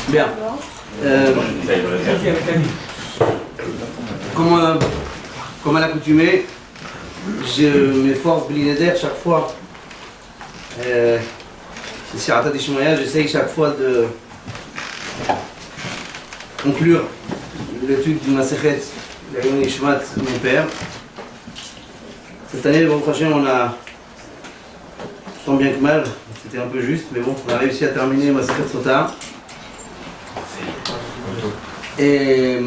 Bien. Comme à l'accoutumée, je m'efforce Blinéder chaque fois. J'essaye chaque fois de conclure l'étude du Masechet Le'ilui Nishmat, mon père. Cette année, Baruch Hashem, on a, tant bien que mal, c'était un peu juste, mais bon, on a réussi à terminer Masechet Sota. Et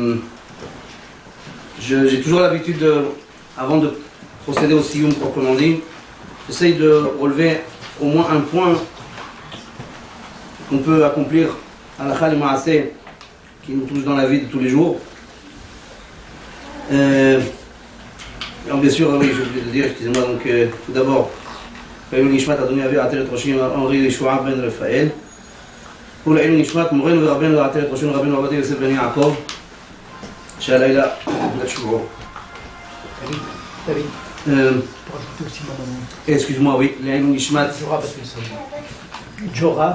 j'ai toujours l'habitude, avant de procéder au Siyum proprement dit, j'essaye de relever au moins un point qu'on peut accomplir à la Khal Ma'aseh qui nous touche dans la vie de tous les jours. Alors bien sûr, oui, j'ai oublié de dire, excusez-moi, donc tout d'abord, Le'ilui Nishmat Adoni Avi Ateret Roshim Henri Yeshua ben Raphaël. Pour Le'ilui Nishmat Morenu Rabbeinu Ateret Roshim Rabbeinu Ovadia Yosef ben Yaakov. שהלילה לשבוע. excuse-moi, oui, לעילוי נשמת ג'ורה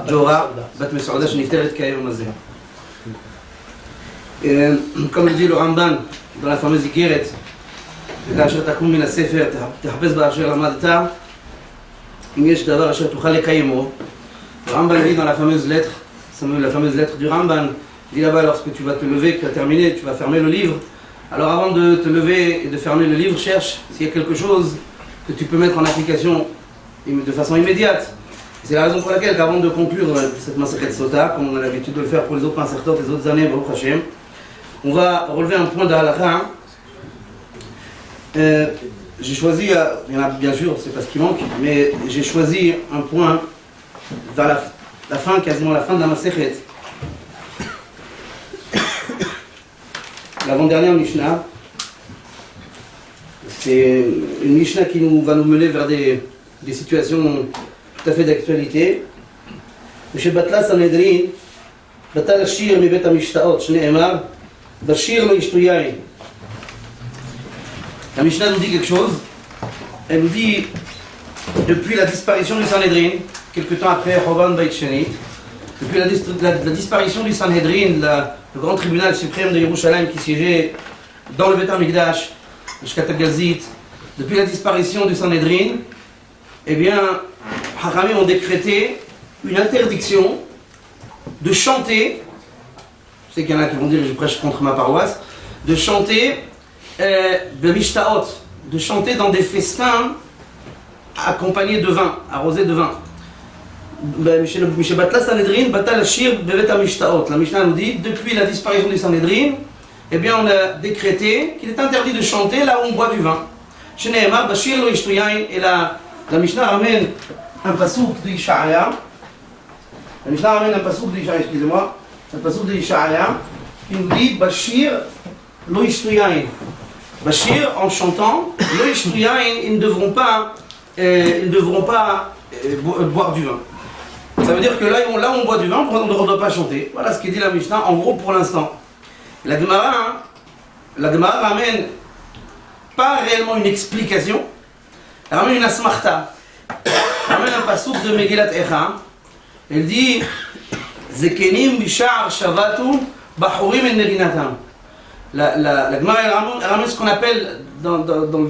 בת מסעודה שנפטרת כיום הזה. comme le dit le Ramban dans la fameuse איגרת, וכאשר תקום מן הספר תחפש באשר למדת, אם יש דבר אשר תוכל לקיימו. Le Ramban dit dans la fameuse lettre du Ramban, dit là-bas, lorsque tu vas te lever, que tu as terminé, tu vas fermer le livre. Alors avant de te lever et de fermer le livre, cherche s'il y a quelque chose que tu peux mettre en application de façon immédiate. C'est la raison pour laquelle, qu'avant de conclure cette Masechet Sota, comme on a l'habitude de le faire pour les autres Masechetot, les autres années, Baruch Hashem, on va relever un point de halakha. J'ai choisi, il y en a bien sûr, c'est pas ce qui manque, mais j'ai choisi un point vers la fin, quasiment la fin de la Masechet. L'avant-dernière Mishnah, c'est une Mishnah qui va nous mener vers des situations tout à fait d'actualité. ושבטלה סנהדרין, בטל השיר מבית המשתאות, שנאמר, בשיר לא ישתו יין. La Mishnah nous dit quelque chose. Elle nous dit, depuis la disparition du Sanhedrin, quelque temps après Chorban Beit Sheni, depuis la disparition du Sanhedrin, le grand tribunal suprême de Yerushalayim qui siégeait dans le Beit HaMikdash, le Shkat HaGazit, depuis la disparition du Sanhedrin, eh bien, Hachamim ont décrété une interdiction de chanter, je sais qu'il y en a qui vont dire que je prêche contre ma paroisse, de chanter b'mishtaot, de chanter dans des festins accompagnés de vin, arrosés de vin. La Mishnah nous dit, depuis la disparition du Sanhedrin, eh bien on a décrété qu'il est interdit de chanter là où on boit du vin. Et la Mishnah ramène un pasouk de Yisha'aya. La Mishnah ramène un pasouk de Yisha'aya, excusez-moi, un pasouk de Yisha'aya qui nous dit Bashir lo yishtuyain. Bashir, en chantant, lo yishtuyain, ils ne devront pas boire du vin. Ça veut dire que là où on boit du vin, on ne doit pas chanter. Voilà ce qu'il dit la Mishnah, en gros pour l'instant. La Gemara ramène pas réellement une explication, elle ramène une asmarta. Elle ramène un pasouk de Megillat Echa. Elle dit Zekenim bishar shavatu bahurim en nerinatam. La Gemara elle ramène ce qu'on appelle dans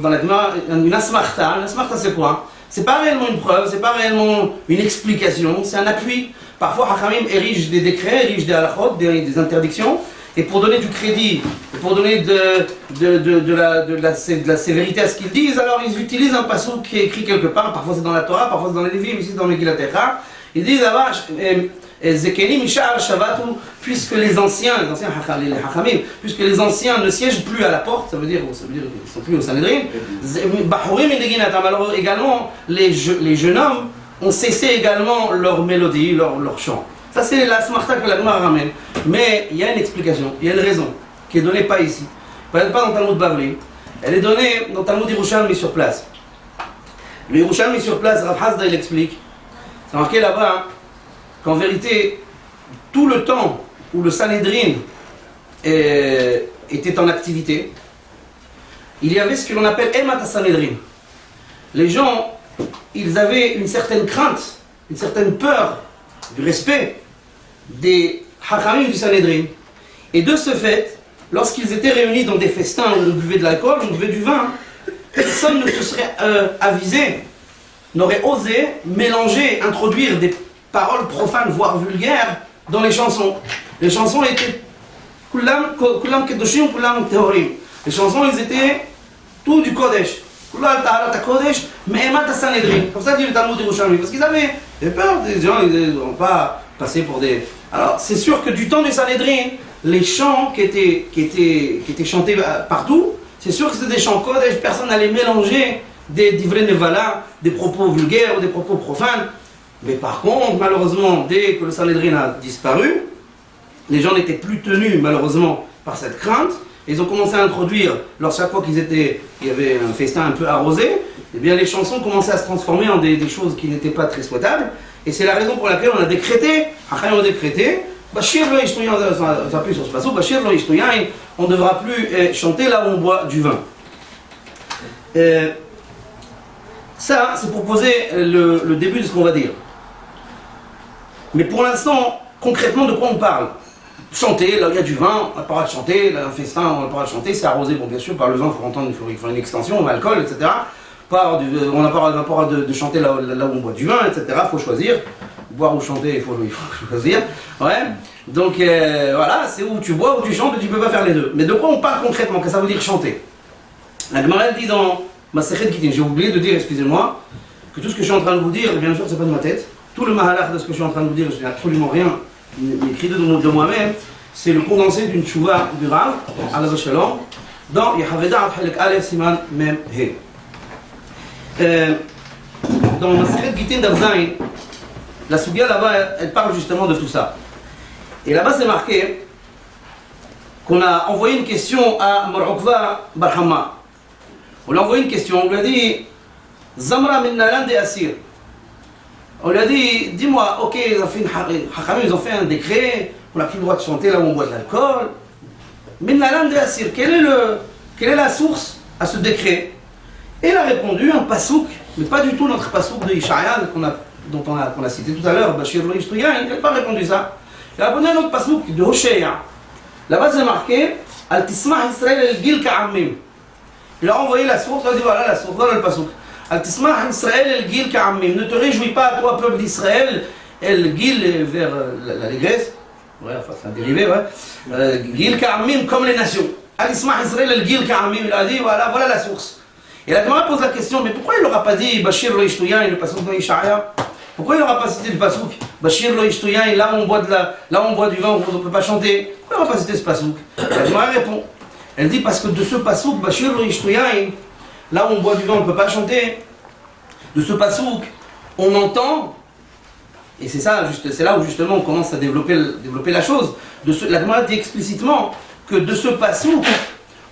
la Gemara une asmarta. Une asmarta c'est quoi? C'est pas réellement une preuve, c'est pas réellement une explication, c'est un appui. Parfois, Hachamim érige des décrets, érige des halachot, des interdictions, et pour donner du crédit, pour donner de la sévérité à ce qu'ils disent, alors ils utilisent un passouk qui est écrit quelque part, parfois c'est dans la Torah, parfois c'est dans les Lévi'im, ici dans Megillat Echa. Ils disent là-bas, Zekenim Ishar Shavatu, puisque les anciens, les Hachamim, puisque les anciens ne siègent plus à la porte, ça veut dire qu'ils ne sont plus au Sanhedrin, alors également les jeunes hommes ont cessé également leur mélodie, leur chant. Ça c'est la smarta que la Gemara ramène. Mais il y a une explication, il y a une raison, qui est donnée pas ici. Pas dans le Talmud Bavli, elle est donnée dans le Talmud Yerushalmi sur place. Le Yerushalmi sur place, Rav Hasda il explique, c'est marqué là-bas, qu'en vérité, tout le temps où le Sanhedrin était en activité, il y avait ce que l'on appelle Emat Sanhedrin. Les gens, ils avaient une certaine crainte, une certaine peur du respect des Hachamim du Sanhédrin. Et de ce fait, lorsqu'ils étaient réunis dans des festins où on buvait de l'alcool, on buvait du vin, personne ne se serait avisé, n'aurait osé mélanger, introduire des paroles profanes, voire vulgaires, dans les chansons. Les chansons étaient Kulam Kedoshim, Kulam Tehorim. Les chansons, ils étaient tout du Kodesh. Kulam Taharat Kodesh, Mehemat Sanhédrin. Comme ça dit le Talmud Yerushalmi. Parce qu'ils avaient peur, des gens, ils n'ont pas passé pour des. Alors, c'est sûr que du temps du Sanhédrin, les chants qui étaient chantés partout, c'est sûr que c'était des chants Kodesh, personne n'allait mélanger des divrei nevala, des propos vulgaires ou des propos profanes. Mais par contre, malheureusement, dès que le Sanhédrin a disparu, les gens n'étaient plus tenus, malheureusement, par cette crainte. Ils ont commencé à introduire, chaque fois qu'il y avait un festin un peu arrosé, eh bien les chansons commençaient à se transformer en des choses qui n'étaient pas très souhaitables. Et c'est la raison pour laquelle on a décrété, Bashir lo yishtu yain, on s'appuie sur ce passage, Bashir lo yishtu yain, on ne devra plus chanter là où on boit du vin. Ça, c'est pour poser le début de ce qu'on va dire. Mais pour l'instant, concrètement, de quoi on parle? Chanter, là il y a du vin, on n'a pas le droit de chanter, là un festin, on n'a pas le droit de chanter, c'est arrosé, bon bien sûr, par le vin, il faut une extension, l'alcool, etc. On n'a pas le droit de chanter là où on boit du vin, etc. Il faut choisir. Boire ou chanter, il faut choisir. Ouais. Donc voilà, c'est où tu bois ou tu chantes, tu ne peux pas faire les deux. Mais de quoi on parle concrètement? Qu'est-ce que ça veut dire chanter? La Gemara dit dans Masechet Gittin, j'ai oublié de dire, excusez-moi, que tout ce que je suis en train de vous dire, bien sûr, c'est pas de ma tête. Tout le mahalach de ce que je suis en train de vous dire, je n'ai absolument rien écrit de moi-même. C'est le condensé d'une tchouva du Rav, Alav Shalom, dans Yehaveda Abhelek Aleph Siman Mem He. Dans Masechet Gittin d'Avzaïn, la Sugia là-bas, elle parle justement de tout ça. Et là-bas, c'est marqué qu'on a envoyé une question à Mar'ukva Barhama. On lui a envoyé une question, on lui a dit Zamra min nalan de Asir. On lui a dit, dis-moi, ok, ils ont fait un décret, on n'a plus le droit de chanter là où on boit de l'alcool. Min nalan de Asir, quelle est la source à ce décret? Et il a répondu un pasouk, mais pas du tout notre pasouk de Ishaïa dont on a cité tout à l'heure, Bashir lo yishtu yain, il n'a pas répondu ça. Il a répondu à notre pasouk de Hoshéa. Là-bas c'est marqué Al tismah Israël el gil ka'amim. Il a envoyé la source, il a dit voilà la source, voilà le pasouk. Al tismah Israël el gil ka'amim. Ne te réjouis pas, toi peuple d'Israël, el gil vers l'allégresse, ouais, enfin c'est un dérivé, ouais. Gil ka'amim comme les nations. Al tismah Israël el gil ka'amim. Il a dit voilà la source. Et la Gemara pose la question, mais pourquoi il n'aura pas dit Bashir lo yishtu yain, le pasouk de Ishaïa? Pourquoi il n'aura pas cité le pasouk Bashir lo yishtu yain, là où on boit du vin, on ne peut pas chanter? Pourquoi il n'aura pas cité ce pasouk? La Gemara répond. Elle dit parce que de ce pasouk, Bashir lo yishtu yain, là où on boit du vin, on ne peut pas chanter. De ce pasouk, on entend, et c'est là où justement on commence à développer la chose. La Gemara dit explicitement que de ce pasouk,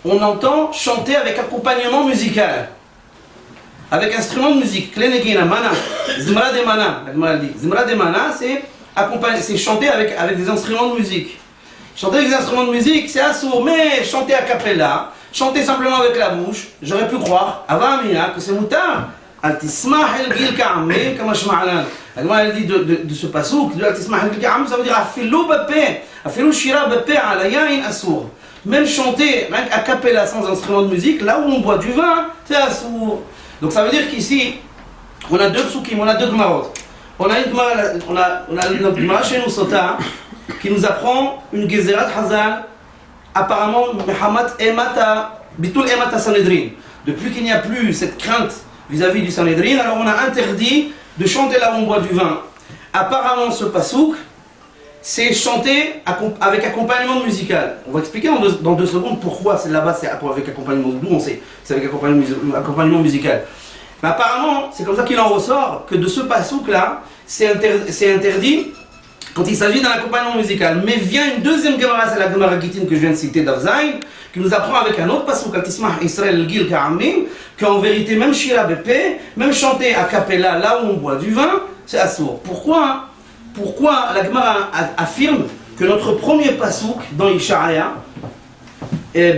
on entend chanter avec accompagnement musical. Avec instrument de musique, Klenegina, Mana, Zimra de Mana, la Gemara dit. Zimra de Mana, c'est chanter avec des instruments de musique. Chanter avec des instruments de musique, c'est assourd, mais chanter a cappella, chanter simplement avec la bouche, j'aurais pu croire, avant Amina, que c'est moutar. Al-Tismah el-Gil Ka'amé, comme Ashma'alan. La Gemara dit de ce pasouk, de Al-Tismah el-Gil Ka'amé, ça veut dire Afilou Bapé, Afilou Shira Bapé, Alayain assourd. Même chanter a cappella sans instrument de musique, là où on boit du vin, c'est assourd. Donc ça veut dire qu'ici, on a deux psukim, on a deux gemarot. On a une gemara chez nous, Sota, qui nous apprend une gezerat hazal, apparemment, Mehamat emata, bitul emata Sanhédrin. Depuis qu'il n'y a plus cette crainte vis-à-vis du Sanhédrin, alors on a interdit de chanter là où on boit du vin. Apparemment, ce pasouk, c'est chanter avec accompagnement musical. On va expliquer dans 2 secondes pourquoi là-bas c'est avec accompagnement. D'où on sait, c'est avec accompagnement musical. Mais apparemment, c'est comme ça qu'il en ressort que de ce pasouk-là, c'est interdit quand il s'agit d'un accompagnement musical. Mais vient une deuxième Gemara, c'est la Gemara Gittin que je viens de citer d'Avzaïn, qui nous apprend avec un autre pasouk, Al-Tismah Israël Gil Ka'amim, qu'en vérité, même Shira Bepé, même chanter a cappella là où on boit du vin, c'est assourd. Pourquoi la Gemara affirme que notre premier pasouk dans Ishaïa,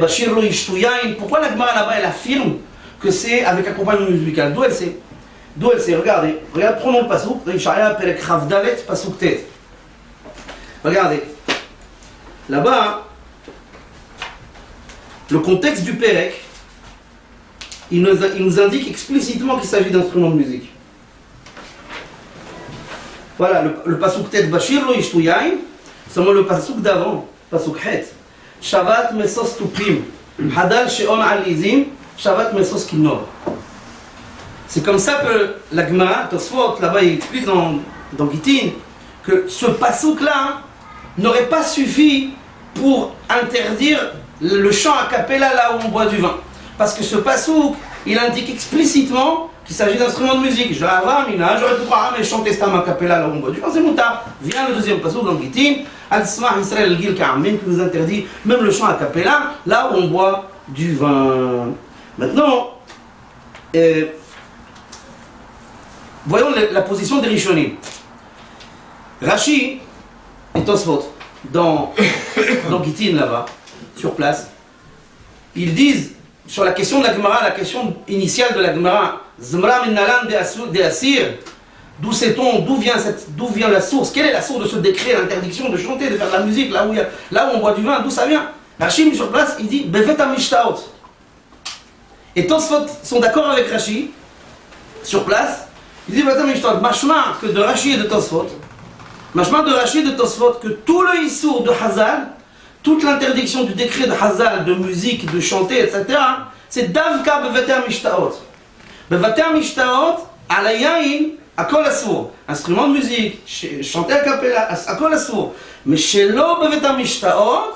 Bashir lo yishtu yain, pourquoi la Gemara là-bas elle affirme que c'est avec accompagnement musical? D'où elle sait? Regardez, prenons le pasouk, dans Ishaïa, Perek Chavdalet, pasouk Tet. Regardez, là-bas, le contexte du Pérec, il nous indique explicitement qu'il s'agit d'instruments de musique. Voilà, le pasuk Tet Bashir lo yishtu yain, seulement le pasuk d'avant, pasuk Het. Shavat mesos tupim, hadal she'on alizim, shavat mesos kinor. C'est comme ça que la Gemara, Tosfot, là-bas, il explique dans Gittin, que ce pasuk-là n'aurait pas suffi pour interdire le chant a cappella là où on boit du vin. Parce que ce pasuk, il indique explicitement qu'il s'agit d'instruments de musique. J'aurais pu croire, mais chanter stam a cappella là où on boit du vin, c'est moutard. Vient le deuxième pasuk dans Gittin, Al-Smah Israël al-Gil Ka'amin, qui nous interdit même le chant a cappella là où on boit du vin. Maintenant, voyons la position des Rishonim. Rashi et Tosfot, dans Gittin là-bas, sur place, ils disent sur la question de la Gemara, la question initiale de la Gemara, Zmra min nalan de Asir, d'où sait-on, d'où vient la source, quelle est la source de ce décret, l'interdiction de chanter, de faire de la musique, là où on boit du vin, d'où ça vient? Rashi sur place, il dit Bevet HaMishtaot. Et Tosfot sont d'accord avec Rashi, sur place, il dit Bevet HaMishtaot, mashma que de Rashi et de Tosfot, mashma de Rashi et de Tosfot, que tout le issour de Hazal, toute l'interdiction du décret de Hazal, de musique, de chanter, etc., c'est Davka Bevet HaMishtaot. Bevet HaMishtaot, ala yain, akol asur. Instrument de musique, chanter a cappella, akol asur. Mais shelo Bevet HaMishtaot,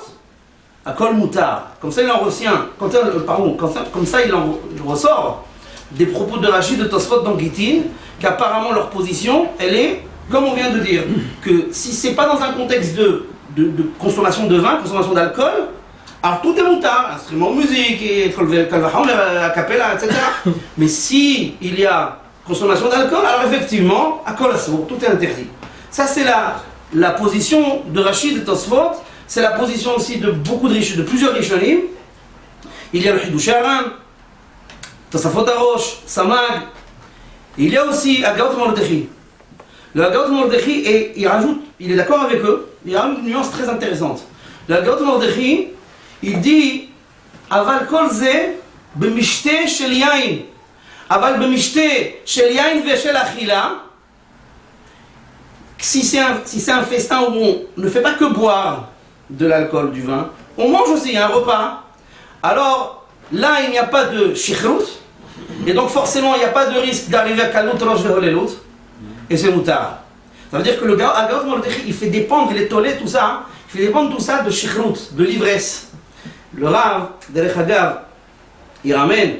akol mutar. Comme ça il en retient, comme ça il en ressort des propos de Rashi de Tosfot dans Gittin, qu'apparemment leur position, elle est, comme on vient de dire, que si c'est pas dans un contexte de consommation de vin, consommation d'alcool, alors tout est moutard, instrument de musique, et a cappella, etc. Mais si il y a consommation d'alcool, alors effectivement, à kol asur, tout est interdit. Ça c'est la position de Rashi de Tosfot, c'est la position aussi de plusieurs Rishonim. Il y a le Hidush Aram, Tosafot Arosh, Samag, il y a aussi Agaot Mordechai. Le Agaot Mordechai, il est d'accord avec eux, il y a une nuance très intéressante. Le Agaot Mordechai, il dit Aval kol ze b'mishte shel yain. Aval b'mishte shel yain ve'shel achila. Si c'est un festin où on ne fait pas que boire de l'alcool, du vin, on mange aussi un repas. Alors là, il n'y a pas de shichrut, et donc forcément, il n'y a pas de risque d'arriver à kalut rosh ve'holelut. Et c'est moutard. Ça veut dire que le Agaot Mordechai, il fait dépendre les tolets, tout ça, il fait dépendre tout ça de shichrut, de l'ivresse. Le Rav, Derech Hagav, il ramène,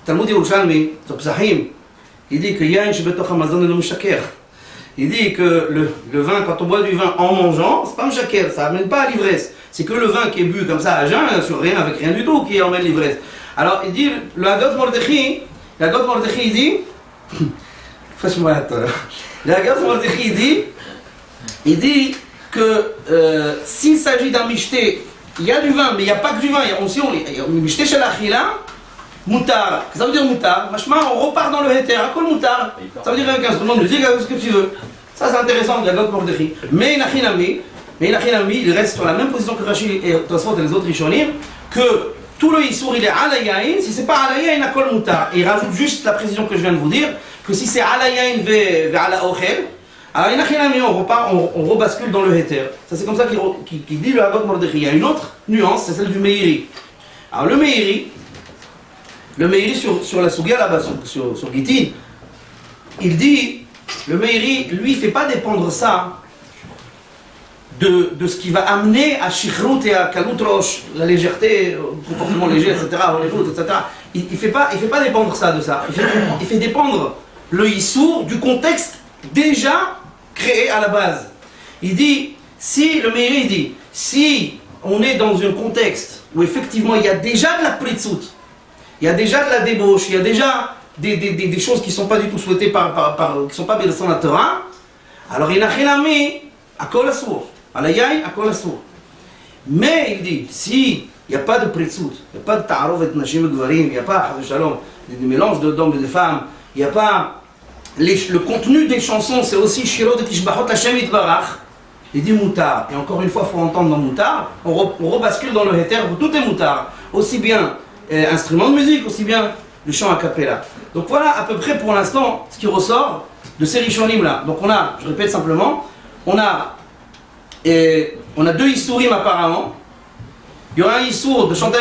Talmud Yerushalmi, Zopsahim, il dit que Yain Shebetoch Hamazon et le Mishaker. Il dit que le vin, quand on boit du vin en mangeant, c'est pas Mishaker, ça amène pas à l'ivresse. C'est que le vin qui est bu comme ça à jeun, sur rien, avec rien du tout, qui emmène l'ivresse. Alors il dit, le Agaot Mordechai, il dit, le Agaot Mordechai, il dit que s'il s'agit d'un mishté, il y a du vin, mais il n'y a pas que du vin, il y a aussi mishté shel achila, moutar. Ça veut dire moutar, on repart dans le héter, à quoi le moutar? Ça veut dire avec un instrument de musique, avec ce que tu veux. Ça c'est intéressant, le Agaot Mordechai. Mais Nachinami, il reste sur la même position que Rashi et Tosfot et les autres Rishonim, que tout le issour il est ala yain, si c'est pas ala yain, à kol moutar. Et il rajoute juste la précision que je viens de vous dire, que si c'est ala yain ve ala ochel, alors on rebascule dans le héter. Ça c'est comme ça qu'il dit le Agaot Mordechai. Il y a une autre nuance, c'est celle du Meiri. Alors le Meiri sur la Sugia là-bas, sur Gittin, il dit, le Meiri, lui, il ne fait pas dépendre ça de ce qui va amener à Shichrut et à Kalut Rosh, la légèreté, le comportement léger, etc., etc. Il ne fait pas dépendre ça de ça. Il fait dépendre le Issour du contexte déjà créé à la base. Il dit, le Meiri dit, si on est dans un contexte où effectivement il y a déjà de la pritsut, il y a déjà de la débauche, il y a déjà des choses qui ne sont pas du tout souhaitées qui ne sont pas bien dans la Torah, alors il n'a rien mis à kol asur, à la yain, à kol asur. Mais il dit, si il n'y a pas de pritsut, il n'y a pas de ta'arovet nashim et gvarim, il n'y a pas de mélange d'hommes et de femmes, il n'y a pas le contenu des chansons, c'est aussi Shiro de Tishbachot Hashem Yitbarach. il dit moutard, et encore une fois, il faut entendre dans moutard, on rebascule dans le héter où tout est moutard, aussi bien instrument de musique, aussi bien le chant a cappella. Donc voilà à peu près pour l'instant ce qui ressort de ces rishonim là. Donc on a, je répète simplement, on a deux issourim apparemment. Il y aura un issour de chanter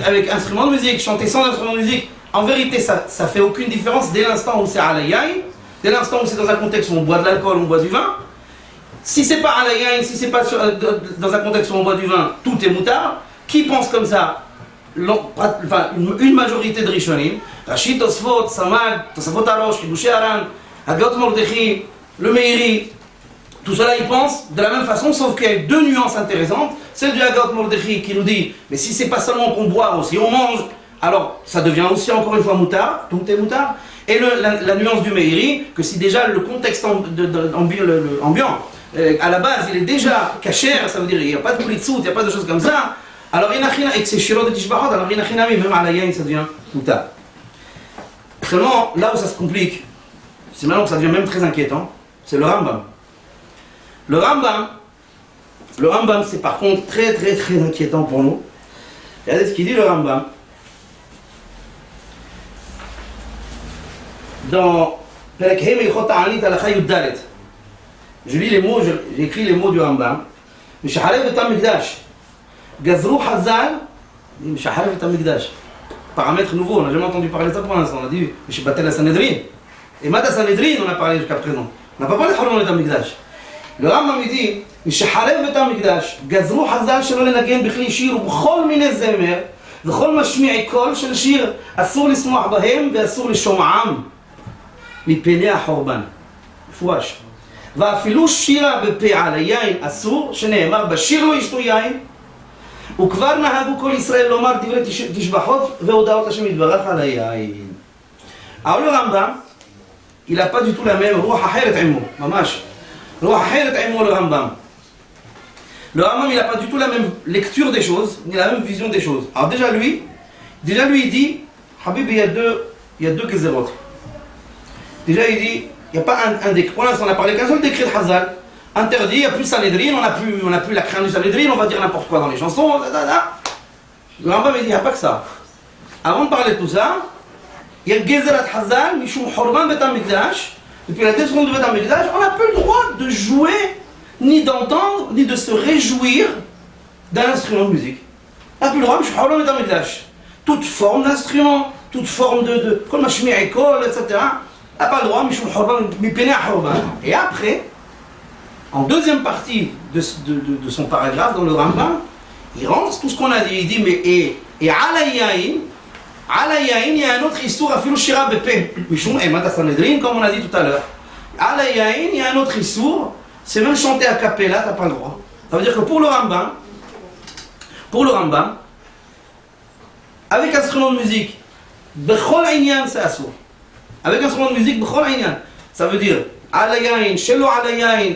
avec instrument de musique, chanter sans instrument de musique. En vérité, ça fait aucune différence dès l'instant où c'est alayaïn, dès l'instant où c'est dans un contexte où on boit de l'alcool, on boit du vin. Si c'est pas alayaïn, si c'est pas dans un contexte où on boit du vin, tout est moutard. Qui pense comme ça? Une majorité de rishonim, Rachid, Tosfot, Samag, Tosafot Arosh, Kiddushé Aran, Hagot Mordechai, le Meiri, tout cela ils pensent de la même façon, sauf qu'il y a deux nuances intéressantes. Celle du Hagot Mordechai qui nous dit, mais si c'est pas seulement qu'on boit aussi, on mange, alors ça devient aussi encore une fois moutard, tout est moutard. Et la nuance du Meiri, que si déjà le contexte ambiant, à la base il est déjà cachère, ça veut dire il n'y a pas de plitsout, il n'y a pas de choses comme ça. Alors, et que c'est Shirot et Tishbahot, alors même à la Yain, ça devient moutard. Seulement, là où ça se complique, c'est maintenant que ça devient même très inquiétant, c'est le Rambam. Le Rambam, c'est par contre très très très inquiétant pour nous. Regardez ce qu'il dit le Rambam. Dans Perek He Meichot Ta'anit Halakha Yud Dalet. Je lis les mots, j'écris les mots du Rambam. Mishaharev et Tamikdash. Gazrou Hazal, Mishaharev et Tamikdash. Paramètre nouveau, on n'a jamais entendu parler de ça pour l'instant. On a dit, je suis battu la Sanhedrin. Et Mata Sanhedrin, on a parlé jusqu'à présent. On n'a pas parlé de Haron et Tamikdash. Le Rambam dit, Mishaharev et Tamikdash. Gazrou Hazal, שלא לנגן בכלי שיר ובכל מיני זמר, וכל משמיע קול של שיר, אסור לשמוח בהם ואסור לשומעם. מפני החורבן. מפורש. ואפילו שירה בפה על היין אסור, שנאמר בשיר לא ישתו יין, וכבר נהגו כל ישראל לומר דברי תשבחות והודעות השם יתברך על היין. אבל le Rambam, il n'a pas du tout la même רוח אחרת עמו, ממש. רוח אחרת עמו le Rambam. Le Rambam, il n'a pas du tout la même lecture des choses, ni la même vision des choses. Alors déjà lui il dit, Habib, il y a deux gezerot. Déjà il dit, il n'y a pas un décret. Pour l'instant, on a parlé qu'un seul décret de Hazal. Interdit, il n'y a plus Sanhedrin, on n'a plus la crainte du Sanhedrin, on va dire n'importe quoi dans les chansons. Le Rambam il dit, il n'y a pas que ça. Avant de parler de tout ça, il y a le Gezerat Hazal, Mishum Horban Bet HaMikdash. Depuis la destruction de Bet HaMikdash, on n'a plus le droit de jouer, ni d'entendre, ni de se réjouir d'un instrument de musique. On n'a plus le droit, Mishum Horban Bet HaMikdash. Toute forme d'instrument, toute forme de Kol Mashmi' Ekol, etc. n'a pas le droit, et après, en deuxième partie de son paragraphe dans le Rambam, il rentre tout ce qu'on a dit, il dit, mais et Alayaïn, il y a un autre histoire, Afilou Shira Bepe, Mishum Emat Sanhedrin, comme on a dit tout à l'heure. Alayaïn, il y a un autre histoire, c'est même chanter à cappella, t'as pas le droit. Ça veut dire que pour le Rambam, avec instrument de musique, Bechol Aïnyan, c'est assourd. Avec un instrument de musique, ça veut dire Alayain, Shelo Alayain,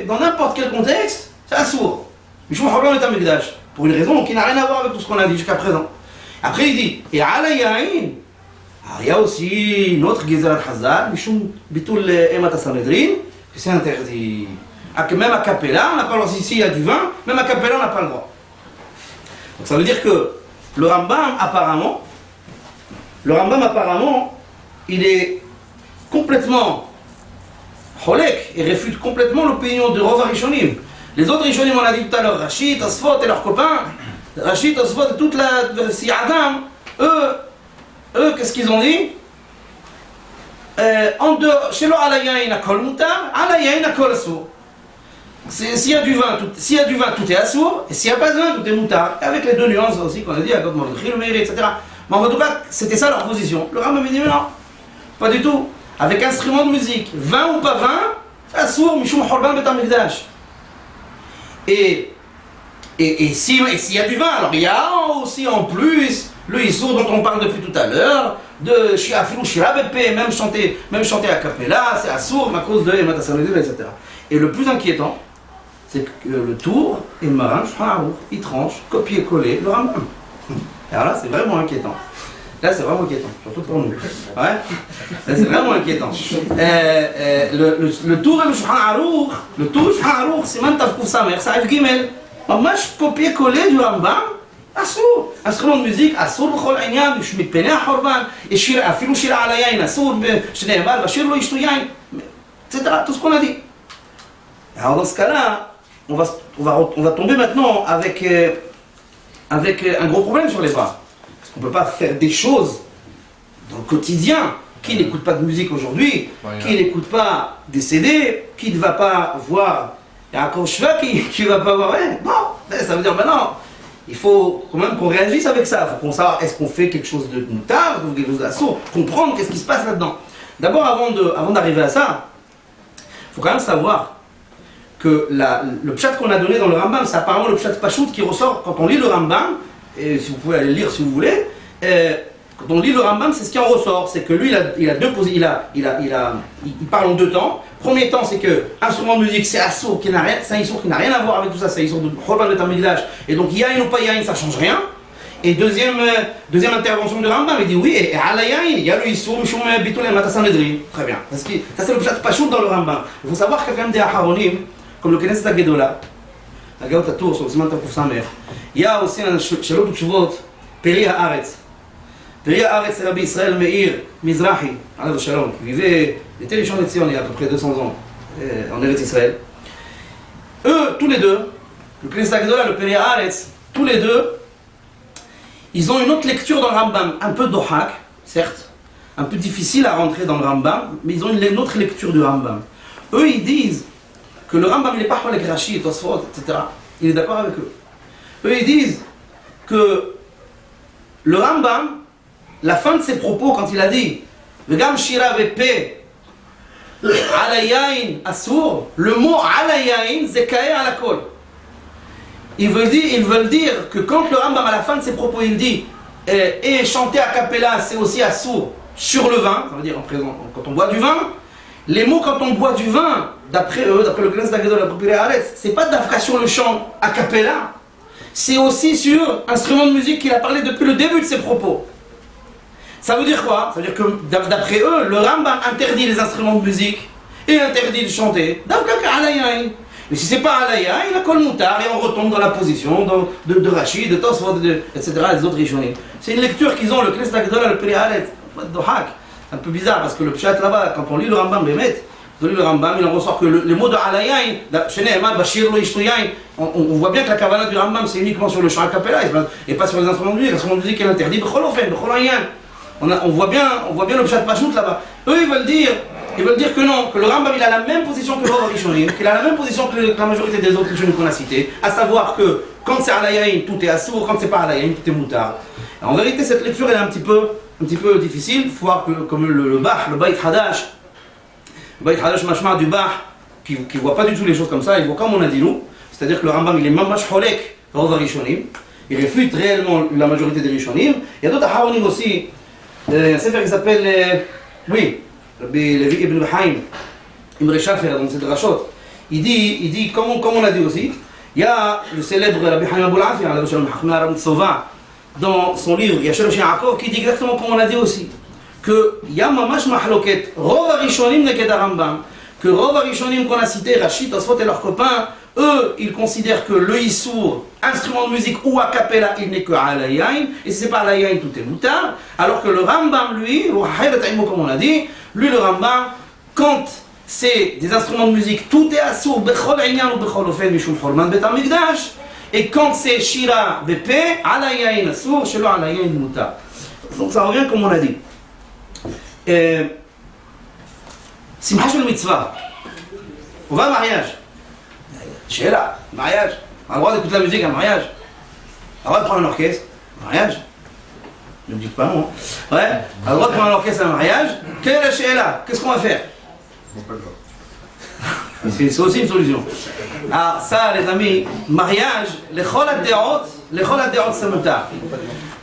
dans n'importe quel contexte, c'est assourd. Pour une raison qui n'a rien à voir avec tout ce qu'on a dit jusqu'à présent. Après il dit, et Alayain, il y a aussi une autre Gezerat Hazal, Mishum Bitul Emat Sanhedrin, que c'est interdit. Même à Capella, on n'a pas le droit, s'il y a du vin, même à Capella, on n'a pas le droit. Donc ça veut dire que le Rambam, apparemment, il est complètement cholek et réfute complètement l'opinion de Rov Rishonim. Les autres Rishonim, on l'a dit tout à l'heure, Rachid, Tosfot et leurs copains, Rachid, Tosfot et toute la Siadam, eux, qu'est-ce qu'ils ont dit? En dehors, chez l'Alayain, Akol Mutar, Alayain, Akol Assour. S'il y a du vin, tout est assour, et s'il n'y a pas de vin, tout est Mutar. Avec les deux nuances aussi qu'on a dit, Hagot Mordechai, le Meiri, etc. Mais en tout cas, c'était ça leur position. Le Rambam dit, mais non, pas du tout. Avec instrument de musique, vin ou pas vin, c'est assour, Mishum Horban Bet HaMikdash. Et s'il y a du vin, alors il y a aussi en plus le Issour dont on parle depuis tout à l'heure, de Shiafilou Shira Bepe, même chanter à Capella, c'est assour à cause de Emat Sanhedrin, etc. Et le plus inquiétant, c'est que le Tour et le Maran, ils tranchent, copier-coller le Rambam. Alors là, c'est vraiment inquiétant. Là, c'est vraiment inquiétant, surtout pour nous. Ouais. Là, c'est vraiment inquiétant. Le tour et le Shulchan Aruch, c'est même Tavkuf Samer, ça arrive Gimel. Moi, je copier-coller du Rambam, אסור. instrument de musique, אסור בכל עניין, מפני החורבן, אפילו שירה על היין, אסור, שנאמר, בשיר לא ישתו יין, etc. Tout ce qu'on a dit. Alors, dans ce cas-là, on va tomber maintenant avec un gros problème sur les bras. Parce qu'on ne peut pas faire des choses dans le quotidien. Qui n'écoute pas de musique aujourd'hui, qui n'écoute pas des CD, qui ne va pas voir Yaakov Shva, qui ne va pas voir. Bon, ça veut dire maintenant, il faut quand même qu'on réagisse avec ça. Il faut qu'on sache est-ce qu'on fait quelque chose de moutard, quelque chose d'assaut, comprendre qu'est-ce qui se passe là-dedans. D'abord, avant d'arriver à ça, il faut quand même savoir que le pshat qu'on a donné dans le Rambam, c'est apparemment le pshat Pachout qui ressort quand on lit le Rambam, et si vous pouvez aller le lire si vous voulez. Quand on lit le Rambam, c'est ce qui en ressort, c'est que lui, il a deux positions, il parle en deux temps. Premier temps, c'est que instrument de musique, c'est assour qui n'a rien, c'est un issour qui n'a rien à voir avec tout ça, c'est un issour de Chorban de Tamigdash, et donc yain ou pas yain, ça change rien. Et deuxième intervention de Rambam, il dit oui, et à la yain, il y a le issour, mishum bitul et matasanedri. Très bien, parce que ça c'est le pshat pachout dans le Rambam. Il faut savoir qu'il y a quand même des aharonim, comme le Knesset Gedola, la Gaot Atour sur le Siman Tavkuf Samer. Il y a aussi un Shalot Utshuvot, Peri Haaretz. Peri Haaretz, c'est Rabbi Israël Meir Mizrahi, Alav Shalom, qui vivait, il était Rishon LeZion il y a à peu près 200 ans en Eretz Israël. Eux, tous les deux, le Knesset Gedola, le Peri Haaretz, tous les deux, ils ont une autre lecture dans le Rambam, un peu dohak, certes, un peu difficile à rentrer dans le Rambam, mais ils ont une autre lecture du Rambam. Eux, ils disent que le Rambam, il n'est pas avec Rashi, Tosfot, etc. Il est d'accord avec eux. Eux, ils disent que le Rambam, la fin de ses propos, quand il a dit Vegam Shira Vepe Alayain Asur, le mot Alayain, Zekae Alakol. Ils veulent dire que quand le Rambam, à la fin de ses propos, il dit et chanter a cappella, c'est aussi Asur sur le vin, ça veut dire en présent, quand on boit du vin, les mots quand on boit du vin, d'après eux, d'après le Knesset Gedola, la Peri Haaretz, c'est pas d'afka sur le chant a cappella, c'est aussi sur instrument de musique qu'il a parlé depuis le début de ses propos. Ça veut dire quoi? Ça veut dire que d'après eux, le Rambam interdit les instruments de musique et interdit de chanter. Mais si c'est pas Alaya, il a kol moutar et on retombe dans la position de Rachid, de Tosfot, etc. les autres Rishonim. C'est une lecture qu'ils ont, le Knesset Gedola, le Peri Haaretz, c'est un peu bizarre parce que le pshat là-bas, quand on lit le Rambam, il en ressort que les mots de Alayain, on voit bien que la kavana du Rambam c'est uniquement sur le chant a cappella et pas sur les instruments de musique. L'instrument de musique est interdit, on voit bien le pshat pachout là-bas. Eux ils veulent dire que non, que le Rambam il a la même position que le Rov Rishonim, qu'il a la même position que la majorité des autres Rishonim qu'on a cités, à savoir que quand c'est Alayain tout est assour, quand c'est pas Alayain tout est moutard. En vérité cette lecture elle est un petit peu difficile. Il faut voir que comme le Beit Hadash, mashma du Bah, qui ne voit pas du tout les choses comme ça, il voit comme on a dit nous, c'est-à-dire que le Rambam il est mamash holek, Rov Rishonim, il réfute réellement la majorité des Rishonim. Il y a d'autres Aharonim aussi, un sefer qui s'appelle, Rabbi Levi Ibn Haim, Imre Shafer, dans cette rachot, il dit comme on a dit aussi, il y a le célèbre Rabbi Haim Abou Afia, dans son livre Yashel Yaakov, qui dit exactement comme on a dit aussi, que il y a mamash mahloket, Rov Rishonim neked Rambam, que Rov Rishonim qu'on a cité, Rachid, Tosfot et leurs copains, eux, ils considèrent que le issour, instrument de musique ou a cappella, il n'est que alayain, et si c'est pas alayain, tout est moutard, alors que le Rambam, lui, comme on a dit, lui, le Rambam, quand c'est des instruments de musique, tout est assour, bechol inyan ou bechol ofen, mishum chorman bet hamikdash, et quand c'est shira bepe, alayain assour, shelo alayain moutard. Donc ça revient comme on a dit. Simcha shel mitzvah, on va à mariage. Sheila, mariage. On a le droit d'écouter la musique à un mariage. On a le droit de prendre un orchestre. Mariage. Ne me dites pas non. Ouais. On a le droit de prendre un orchestre à un mariage. Quelle est la Sheila? Qu'est-ce qu'on va faire? C'est aussi une solution. Ah, ça, les amis, mariage, les chol ad-de'ot, c'est mutar.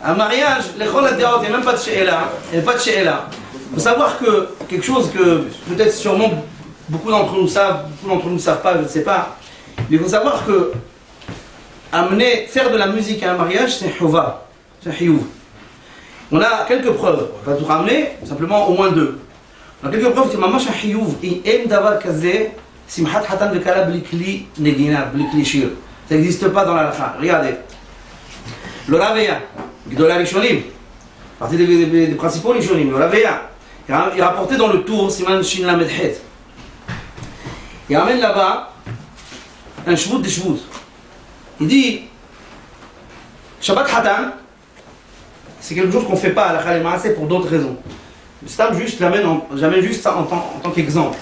Un mariage, les chol ad-de'ot, il n'y a même pas de Sheila. Il n'y a pas de Sheila. Il faut savoir que quelque chose que peut-être sûrement beaucoup d'entre nous savent, ne savent pas, je ne sais pas. Mais il faut savoir que faire de la musique à un mariage, c'est chouva, c'est hiyouv. On a quelques preuves, on va tout ramener, simplement au moins deux. On a quelques preuves que Mamash Hiyuv et Em Davar Kazé, Simhat Hatan Vekala Blikli Negina, Blikli Shir. Ça n'existe pas dans la halakha. Regardez. Le Raveya, Gdola Rishonim, partie des principaux Rishonim, le Raveya, il est rapporté dans le tour Siman Shin Lamed Het. Il ramène là-bas un shvout des shvouts. Il dit Shabbat Hatan, c'est quelque chose qu'on ne fait pas à la Khalé pour d'autres raisons. Stam juste, j'amène juste ça en tant qu'exemple.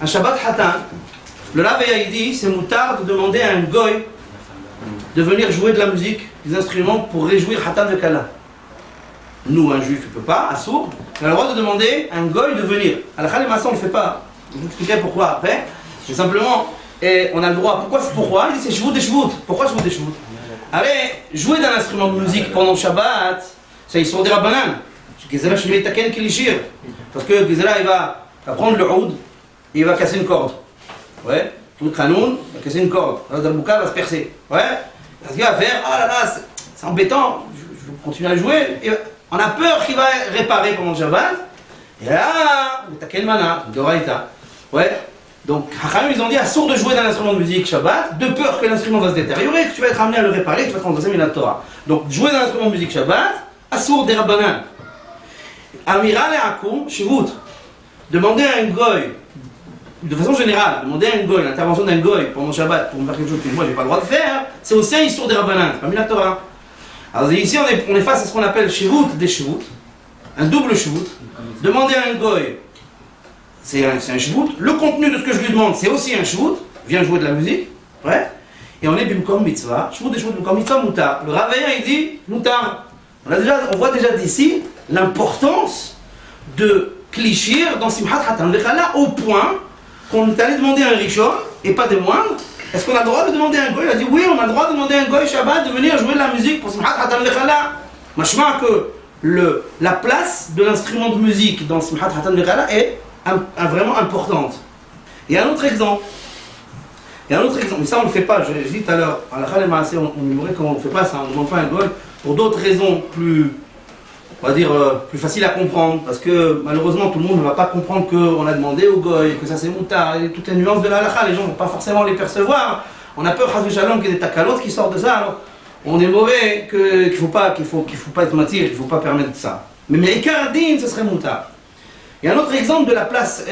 Un Shabbat Hatan, le Raveya il dit c'est moutard de demander à un goy de venir jouer de la musique, des instruments pour réjouir Hatan de Kala. Nous, un juif, ne peut pas, à sourd, on a le droit de demander à un goy de venir. À la Khalé on ne le fait pas. Je vais vous expliquer pourquoi après. Mais simplement, on a le droit. Pourquoi il dit c'est shvout des shvout. Pourquoi shvout des shvout? Allez, jouer d'un instrument de musique pendant Shabbat, ça ils sont des rabbanan. Parce que Gezerah il va prendre le oud et il va casser une corde. Ouais, tout le khanoun va casser une corde. Le darbouka va se percer. Ouais, parce qu'il va faire, oh là là, c'est embêtant, je vais continuer à jouer. Et on a peur qu'il va réparer pendant le Shabbat. Et là, t'as quel mana, Doraïta. Ouais, donc ils ont dit à sourd de jouer d'un instrument de musique Shabbat, de peur que l'instrument va se détériorer, que tu vas être amené à le réparer, que tu vas transgresser la Torah. Donc jouer d'un instrument de musique Shabbat, à sourd des rabbanan. Amiral et Akoum, Shivut, demander à un goy, de façon générale, demander à un goy, l'intervention d'un goy pendant Shabbat pour me faire quelque chose que moi j'ai pas le droit de faire, c'est aussi un histoire des rabbanan, c'est pas mis la Torah. Alors ici on est face à ce qu'on appelle Shivut des Shivut, un double Shivut. Demander à un goy, c'est un Shivut. Le contenu de ce que je lui demande, c'est aussi un Shivut, viens jouer de la musique, ouais. Et on est Bimkom Mitzvah, Shivut des Shivut, Bimkom Mitzvah Moutar. Le Raveya il dit Moutar. On voit déjà d'ici l'importance de Klishir dans Simchat Hatan Vekhala au point qu'on est allé demander à un Rishon, et pas des moindres, est-ce qu'on a le droit de demander à un goy? Il a dit oui, on a le droit de demander à un goy Shabbat de venir jouer de la musique pour Simchat Hatan Vekhala. Machma que la place de l'instrument de musique dans Simchat Hatan Vekhala est vraiment importante. Il y a un autre exemple. Mais ça on ne le fait pas, je dis tout à l'heure, à la Khalé Maasé, on ignorait qu'on ne fait pas ça, on ne demande pas un goy pour d'autres raisons plus, on va dire, plus faciles à comprendre, parce que malheureusement tout le monde ne va pas comprendre qu'on a demandé au goy, que ça c'est moutard, et toutes les nuances de la halakha, les gens ne vont pas forcément les percevoir. On a peur, Chazou Shalom, qu'il y ait des takalotes qui sortent de ça, alors on est mauvais, qu'il ne faut pas être matir, qu'il ne faut pas permettre ça. Mais Ikardine, ce serait moutard. Il y a un autre exemple de la place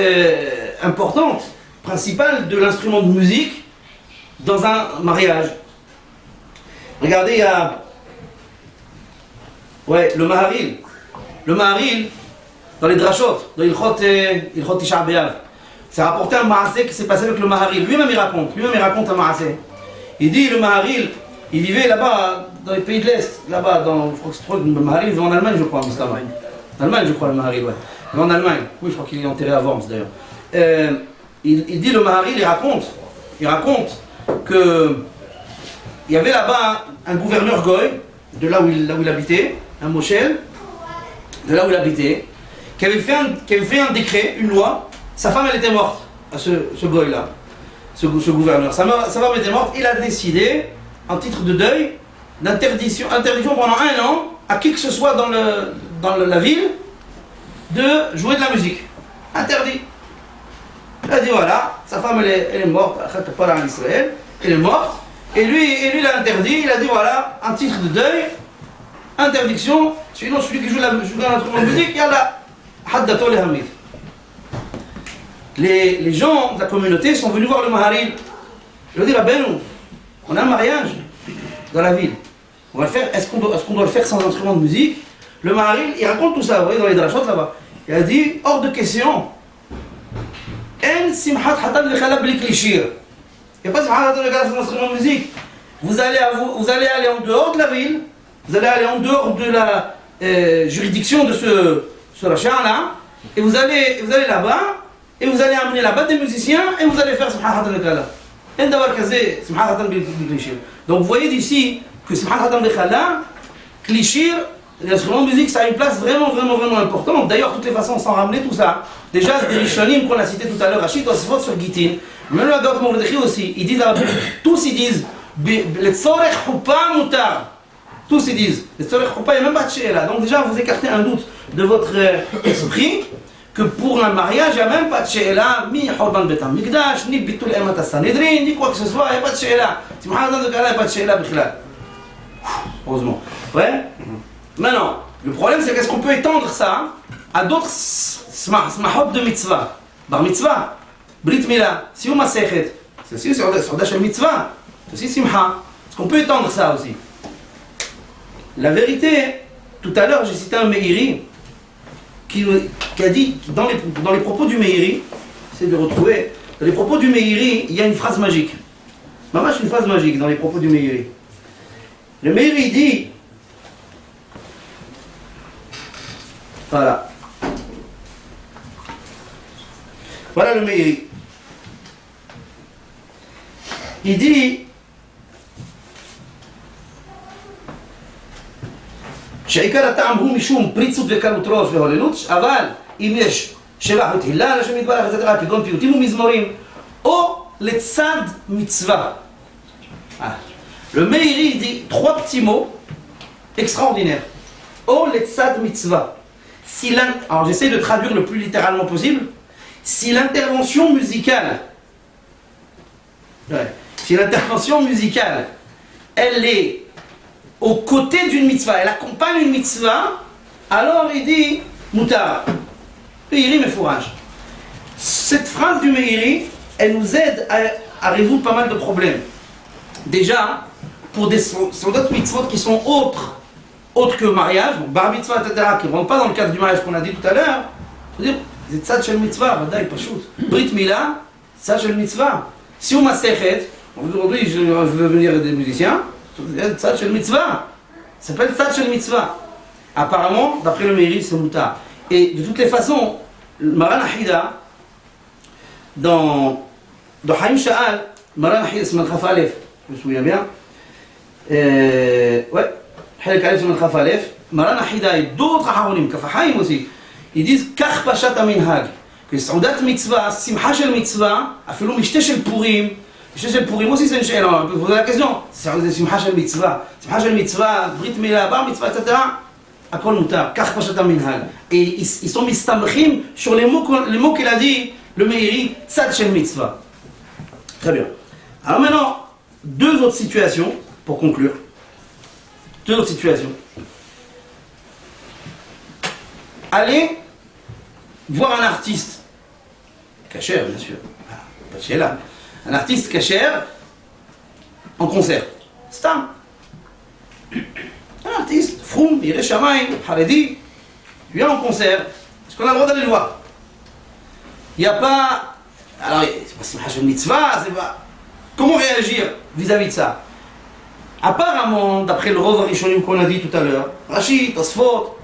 importante, principale de l'instrument de musique dans un mariage. Regardez, il y a le Maharil. Le Maharil, dans les drachot, dans Ilchot Tisha B'Av, c'est rapporté un Maasé qui s'est passé avec le Maharil. Lui-même il raconte un Maasé. Il dit, le Maharil, il vivait là-bas, dans les pays de l'Est, là-bas, je crois que le Maharil vivait en Allemagne, je crois, en Allemagne, je crois, le Maharil, ouais. Il vivait en Allemagne. Oui, je crois qu'il est enterré à Worms, d'ailleurs. Il dit, le Maharil, il raconte que il y avait là-bas un gouverneur goy, de là où il habitait, un moshel, de là où il habitait, qui avait fait un décret, une loi. Sa femme, elle était morte, à ce goy-là, ce gouverneur. Sa femme était morte, il a décidé, en titre de deuil, interdiction pendant 1 an à qui que ce soit dans la ville de jouer de la musique. Interdit. Il a dit voilà, sa femme elle est morte, elle est morte, et lui il a interdit, il a dit voilà, un titre de deuil, interdiction, sinon celui qui joue un instrument de musique, il y a la haddato le hamid. Les gens de la communauté sont venus voir le Maharil. Ils ont dit Rabbeinu, on a un mariage dans la ville. On va le faire, est-ce qu'on doit le faire sans instrument de musique? Le Maharil, il raconte tout ça, vous voyez, dans les drachot là-bas. Il a dit hors de question. En simhat hatan vekhala bli klishir. Il n'y a pas simhat hatan vekhala sans instrument de musique. Vous allez aller en dehors de la ville, vous allez aller en dehors de la juridiction de ce rachat-là, et vous allez là-bas, et vous allez amener là-bas des musiciens, et vous allez faire simhat hatan vekhala. En davar kazé, simhat hatan bli klishir. Donc vous voyez d'ici que simhat hatan vekhala, klishir, l'instrument de musique, ça a une place vraiment, vraiment, vraiment importante. D'ailleurs, toutes les façons, sans ramener tout ça. Déjà, des Rishonim qu'on a cité tout à l'heure, Rachid Tosfot sur Gitin, même le Agat Mordechai aussi, ils disent, tous ils disent, le tzorech hupa mutar. Tous ils disent. Les Tzorech Choupa, il n'y a même pas de She'ela. Donc déjà, vous écartez un doute de votre esprit que pour un mariage, il n'y a même pas de She'ela, ni Horban Bet HaMikdash, ni Bitul Emat HaSanhedrin, ni quoi que ce soit, il n'y a pas de She'ela. Si Mohamed dans ce cas-là, il n'y a pas de She'ela Bichlal. Heureusement. Ouais. Maintenant, le problème, c'est qu'est-ce qu'on peut étendre ça à d'autres smahot de mitzvah. Bar mitzvah, Brit Mila, Siyum HaSechet, c'est aussi sur Shel Mitzvah, c'est aussi Simcha. Est-ce qu'on peut étendre ça aussi? La vérité, tout à l'heure, j'ai cité un Meiri qui a dit, dans les propos du Meiri, j'essaie de retrouver, dans les propos du Meiri, il y a une phrase magique. Mamash, une phrase magique dans les propos du Meiri. Le Meiri dit, voilà le Meiri. Il dit, שעיקר הטעם הוא משום פריצות וקלות ראש והוללות, אבל אם יש שבח ותהילה לשם יתברך etc. כגון פיוטים ומזמורים, או לצד מצווה. Le Meiri dit trois petits mots extraordinaires. Ou letsad mitzvah. Alors j'essaie de traduire le plus littéralement possible. Si l'intervention musicale, elle est aux côtés d'une mitzvah, elle accompagne une mitzvah, alors il dit Moutar. Meiri Mefouraj. Cette phrase du Meiri, elle nous aide à résoudre pas mal de problèmes. Déjà, pour d'autres mitzvot qui sont autres que mariage, bar mitzvah, etc., qui ne rentrent pas dans le cadre du mariage qu'on a dit tout à l'heure, c'est-à-dire, c'est tzad shel mitzvah, vadaï, pachout. Brit Mila, tzad shel mitzvah. Si on masechet, aujourd'hui je veux venir des musiciens, tzad shel mitzvah, ça s'appelle tzad shel mitzvah. Apparemment, d'après le Meiri, c'est mouta. Et de toutes les façons, Maran Ahida, dans Haïm Sha'al, Maran Ahida, c'est Malchaf Aleph, je me souviens bien, ouais, Halek Aleph, c'est Malchaf Aleph, Maran Ahida et d'autres Aharonim, Kafahaim aussi, ils disent Kach Pashat Aminhag, que Saudat Mitzvah, Simcha Shel Mitzvah, Afilou Mishte Shel Purim, Mishte Shel Purim aussi c'est une chaîne, on peut poser la question, c'est Simcha Shel Mitzvah, Simcha Shel Mitzvah, Brit Mila, Bar Mitzvah, etc. Akol Moutar, Kach Pashat Aminhag. Et ils sont mistamchim sur les mots qu'il a dit, le Meiri, Tzad Shel Mitzvah. Très bien. Alors maintenant, deux autres situations, pour conclure. Deux autres situations. Allez voir un artiste, kasher bien sûr, pas de she'ela, un artiste kasher en concert. Stam. Un artiste, froum, Yireh Shamayim, Haredi, vient en concert. Est-ce qu'on a le droit d'aller le voir? Il n'y a pas. Alors, c'est pas Simcha Shel Mitzvah, c'est pas. Comment réagir vis-à-vis de ça? Apparemment, d'après le Rov Rishonim qu'on a dit tout à l'heure, Rashi, Tosfot,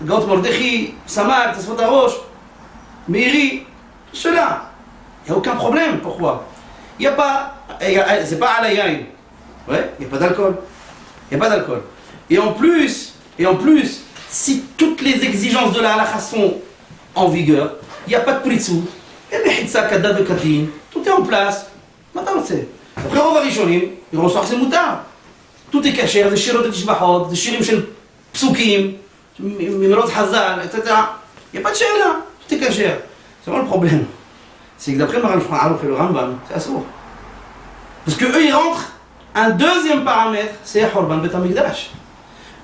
Gaot Mordechi, Samak, Tosfot Arosh, Meiri, cela, il n'y a aucun problème. Pourquoi? Il n'y a pas. C'est pas Alayain. Ouais, il n'y a pas d'alcool. Il n'y a pas d'alcool. Et en plus, si toutes les exigences de la halakha sont en vigueur, il n'y a pas de pritsou, il y a des hitsa, kadda de katin, tout est en place. Maintenant, c'est. Après, on va rishonim, ils ressortent ses moutards. Tout est caché, des shirot de tishbahot, des shirim shel psukim, mimerot hazal, etc. Il n'y a pas de she'ela, tout est caché. C'est moi le problème. C'est que d'après Maran Aruch et le Rambam, c'est assourd. Parce que eux, ils rentrent un deuxième paramètre, c'est Horban Bet HaMikdash.